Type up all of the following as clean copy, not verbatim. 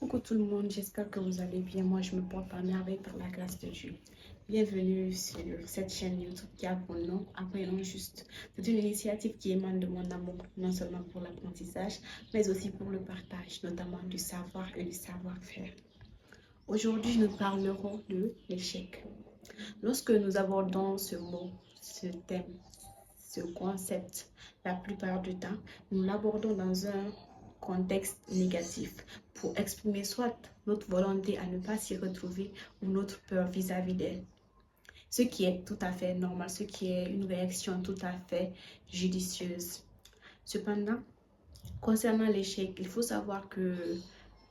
Coucou tout le monde, j'espère que vous allez bien. Moi, je me porte à merveille par la grâce de Dieu. Bienvenue sur cette chaîne YouTube qui a pour nom Apprenons Juste. C'est une initiative qui émane de mon amour, non seulement pour l'apprentissage, mais aussi pour le partage, notamment du savoir et du savoir-faire. Aujourd'hui, nous parlerons de l'échec. Lorsque nous abordons ce mot, ce thème, ce concept, la plupart du temps, nous l'abordons dans un contexte négatif pour exprimer soit notre volonté à ne pas s'y retrouver ou notre peur vis-à-vis d'elle. Ce qui est tout à fait normal, ce qui est une réaction tout à fait judicieuse. Cependant, concernant l'échec, il faut savoir que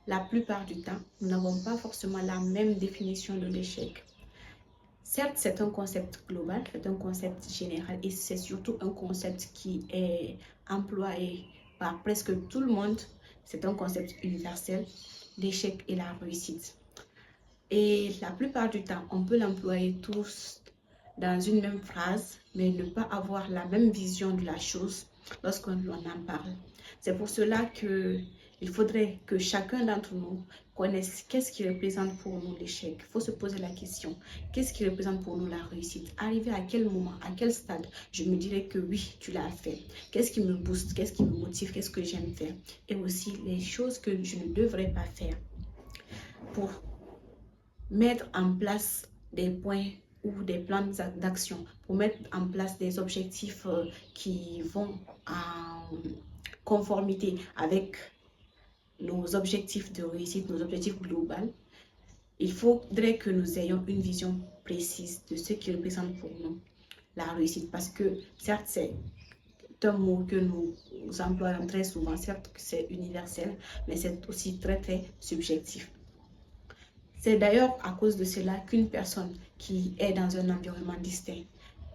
la plupart du temps, nous n'avons pas forcément la même définition de l'échec. Certes, c'est un concept global, c'est un concept général et c'est surtout un concept qui est employé par presque tout le monde. C'est un concept universel, l'échec et la réussite. Et la plupart du temps, on peut l'employer tous dans une même phrase, mais ne pas avoir la même vision de la chose lorsqu'on en parle. C'est pour cela qu'il faudrait que chacun d'entre nous connaisse qu'est-ce qui représente pour nous l'échec. Il faut se poser la question, qu'est-ce qui représente pour nous la réussite? Arriver à quel moment, à quel stade, je me dirais que oui, tu l'as fait. Qu'est-ce qui me booste, qu'est-ce qui me motive, qu'est-ce que j'aime faire? Et aussi les choses que je ne devrais pas faire pour mettre en place des points ou des plans d'action, pour mettre en place des objectifs qui vont en conformité avec nos objectifs de réussite, nos objectifs globaux. Il faudrait que nous ayons une vision précise de ce qui représente pour nous la réussite, parce que certes c'est un mot que nous employons très souvent, certes que c'est universel, mais c'est aussi très subjectif. C'est d'ailleurs à cause de cela qu'une personne qui est dans un environnement distinct,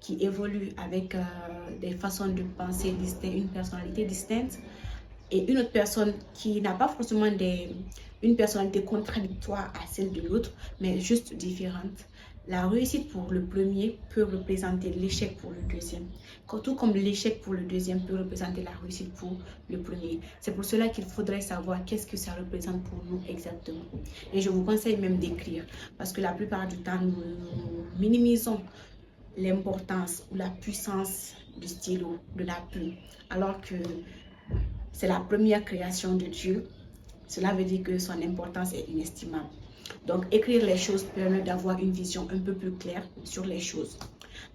qui évolue avec des façons de penser distinctes, une personnalité distincte, et une autre personne qui n'a pas forcément une personnalité contradictoire à celle de l'autre, mais juste différente. La réussite pour le premier peut représenter l'échec pour le deuxième, tout comme l'échec pour le deuxième peut représenter la réussite pour le premier. C'est pour cela qu'il faudrait savoir qu'est-ce que ça représente pour nous exactement. Et je vous conseille même d'écrire, parce que la plupart du temps, nous minimisons l'importance ou la puissance du stylo, de la plume, alors que c'est la première création de Dieu. Cela veut dire que son importance est inestimable. Donc, écrire les choses permet d'avoir une vision un peu plus claire sur les choses.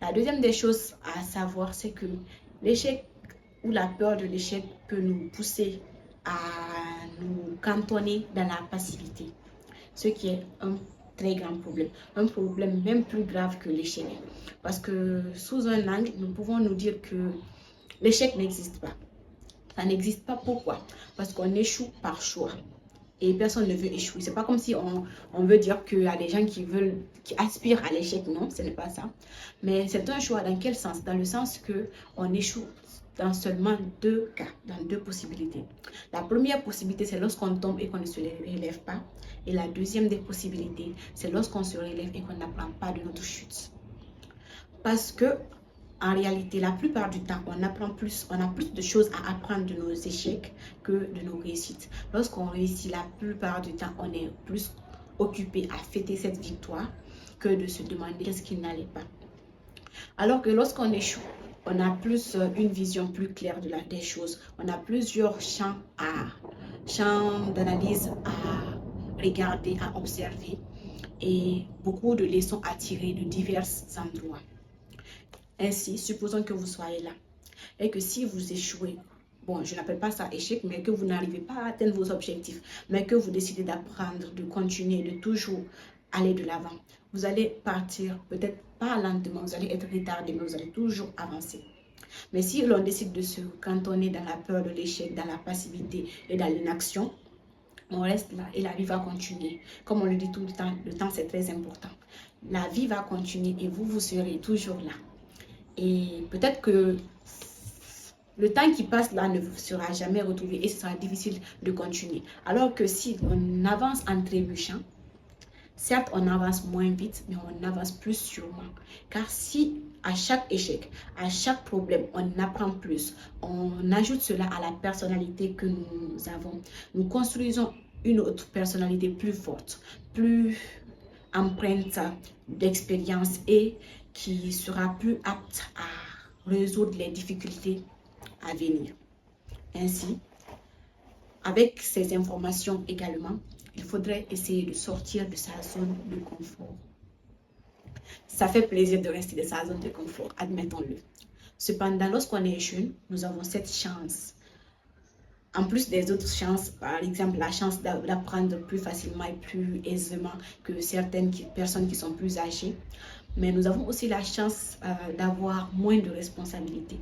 La deuxième des choses à savoir, c'est que l'échec ou la peur de l'échec peut nous pousser à nous cantonner dans la passivité, ce qui est un très grand problème, un problème même plus grave que l'échec. Parce que sous un angle, nous pouvons nous dire que l'échec n'existe pas. Ça n'existe pas. Pourquoi? Parce qu'on échoue par choix. Et personne ne veut échouer. C'est pas comme si on veut dire qu'il y a des gens qui aspirent à l'échec. Non, ce n'est pas ça. Mais c'est un choix dans quel sens? Dans le sens que on échoue dans seulement deux cas, dans deux possibilités. La première possibilité, c'est lorsqu'on tombe et qu'on ne se relève pas. Et la deuxième des possibilités, c'est lorsqu'on se relève et qu'on n'apprend pas de notre chute. Parce que en réalité, la plupart du temps, on a plus de choses à apprendre de nos échecs que de nos réussites. Lorsqu'on réussit, la plupart du temps, on est plus occupé à fêter cette victoire que de se demander qu'est-ce qui n'allait pas. Alors que lorsqu'on échoue, on a plus une vision plus claire des choses. On a plusieurs champs d'analyse à regarder, à observer et beaucoup de leçons à tirer de divers endroits. Ainsi, supposons que vous soyez là et que si vous échouez, bon, je n'appelle pas ça échec, mais que vous n'arrivez pas à atteindre vos objectifs, mais que vous décidez d'apprendre, de continuer, de toujours aller de l'avant, vous allez partir, peut-être pas lentement, vous allez être retardé, mais vous allez toujours avancer. Mais si l'on décide de se cantonner dans la peur de l'échec, dans la passivité et dans l'inaction, on reste là et la vie va continuer. Comme on le dit tout le temps c'est très important. La vie va continuer et vous serez toujours là. Et peut-être que le temps qui passe là ne sera jamais retrouvé et ce sera difficile de continuer. Alors que si on avance en trébuchant, certes on avance moins vite, mais on avance plus sûrement. Car si à chaque échec, à chaque problème, on apprend plus, on ajoute cela à la personnalité que nous avons, nous construisons une autre personnalité plus forte, plus empreinte d'expérience et qui sera plus apte à résoudre les difficultés à venir. Ainsi, avec ces informations également, il faudrait essayer de sortir de sa zone de confort. Ça fait plaisir de rester dans sa zone de confort, admettons-le. Cependant, lorsqu'on est jeune, nous avons cette chance. En plus des autres chances, par exemple la chance d'apprendre plus facilement et plus aisément que certaines personnes qui sont plus âgées, mais nous avons aussi la chance d'avoir moins de responsabilités.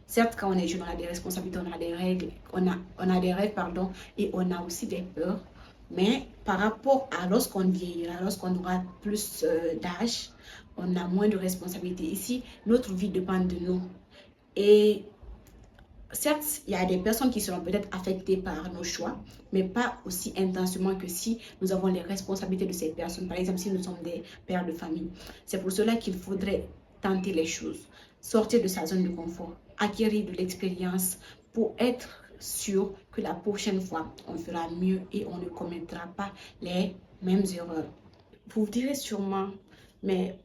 Certes, quand on est jeune, on a des responsabilités, on a des règles, on a des rêves, pardon, et on a aussi des peurs. Mais par rapport à lorsqu'on vieillira, lorsqu'on aura plus d'âge, on a moins de responsabilités. Ici, notre vie dépend de nous. Et certes, il y a des personnes qui seront peut-être affectées par nos choix, mais pas aussi intensément que si nous avons les responsabilités de ces personnes. Par exemple, si nous sommes des pères de famille. C'est pour cela qu'il faudrait tenter les choses, sortir de sa zone de confort, acquérir de l'expérience pour être sûr que la prochaine fois, on fera mieux et on ne commettra pas les mêmes erreurs. Vous direz sûrement, mais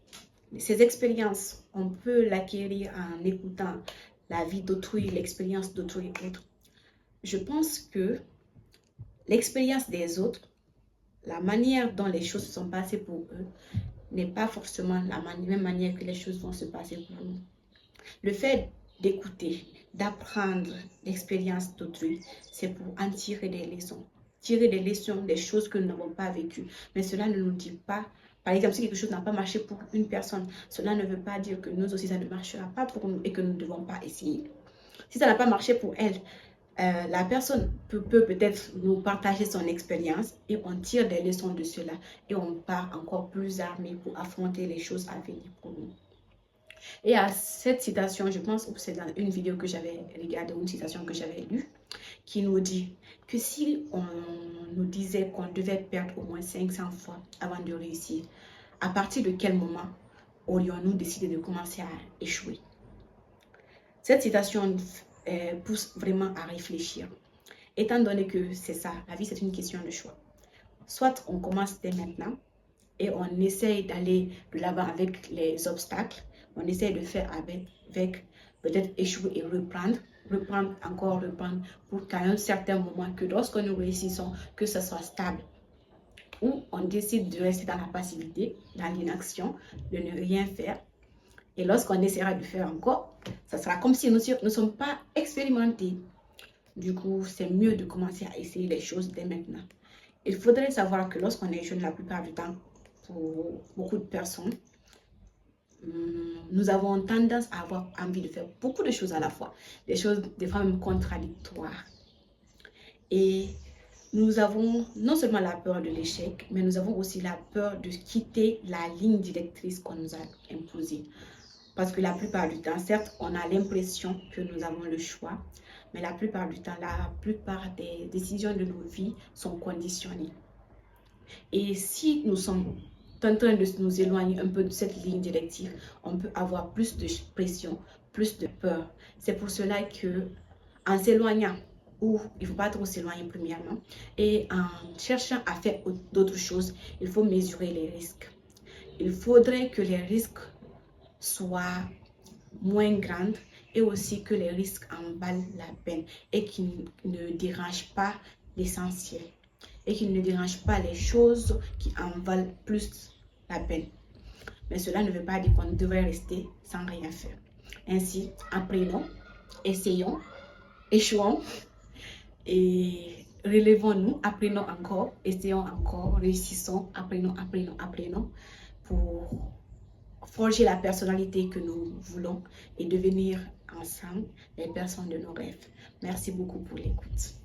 ces expériences, on peut l'acquérir en écoutant la vie d'autrui, l'expérience d'autrui et autres. Je pense que l'expérience des autres, la manière dont les choses se sont passées pour eux, n'est pas forcément la même manière que les choses vont se passer pour nous. Le fait d'écouter, d'apprendre l'expérience d'autrui, c'est pour en tirer des leçons. Tirer des leçons des choses que nous n'avons pas vécues. Mais cela ne nous dit pas, par exemple, si quelque chose n'a pas marché pour une personne, cela ne veut pas dire que nous aussi, ça ne marchera pas pour nous et que nous ne devons pas essayer. Si ça n'a pas marché pour elle, la personne peut peut-être nous partager son expérience et on tire des leçons de cela et on part encore plus armé pour affronter les choses à venir pour nous. Et à cette citation, je pense que c'est dans une vidéo que j'avais regardée, une citation que j'avais lue, qui nous dit que si on nous disait qu'on devait perdre au moins 500 fois avant de réussir, à partir de quel moment aurions-nous décidé de commencer à échouer? Cette citation pousse vraiment à réfléchir, étant donné que c'est ça, la vie c'est une question de choix. Soit on commence dès maintenant et on essaye d'aller de l'avant avec les obstacles, on essaye de faire avec peut-être échouer et reprendre encore, pour qu'à un certain moment, que lorsque nous réussissons, que ce soit stable. Ou on décide de rester dans la passivité, dans l'inaction, de ne rien faire. Et lorsqu'on essaiera de faire encore, ça sera comme si nous ne sommes pas expérimentés. Du coup, c'est mieux de commencer à essayer les choses dès maintenant. Il faudrait savoir que lorsqu'on est jeune, la plupart du temps, pour beaucoup de personnes, nous avons tendance à avoir envie de faire beaucoup de choses à la fois, des choses des fois même contradictoires. Et nous avons non seulement la peur de l'échec, mais nous avons aussi la peur de quitter la ligne directrice qu'on nous a imposée. Parce que la plupart du temps, certes, on a l'impression que nous avons le choix, mais la plupart du temps, la plupart des décisions de nos vies sont conditionnées. Et si nous sommes en train de nous éloigner un peu de cette ligne directive, on peut avoir plus de pression, plus de peur. C'est pour cela que en s'éloignant, ou il ne faut pas trop s'éloigner premièrement, et en cherchant à faire d'autres choses, il faut mesurer les risques. Il faudrait que les risques soient moins grands et aussi que les risques en valent la peine et qu'ils ne dérangent pas l'essentiel et qu'ils ne dérangent pas les choses qui en valent plus la peine. Mais cela ne veut pas dire qu'on devrait rester sans rien faire. Ainsi, apprenons, essayons, échouons et relevons-nous, apprenons encore, essayons encore, réussissons, apprenons pour forger la personnalité que nous voulons et devenir ensemble les personnes de nos rêves. Merci beaucoup pour l'écoute.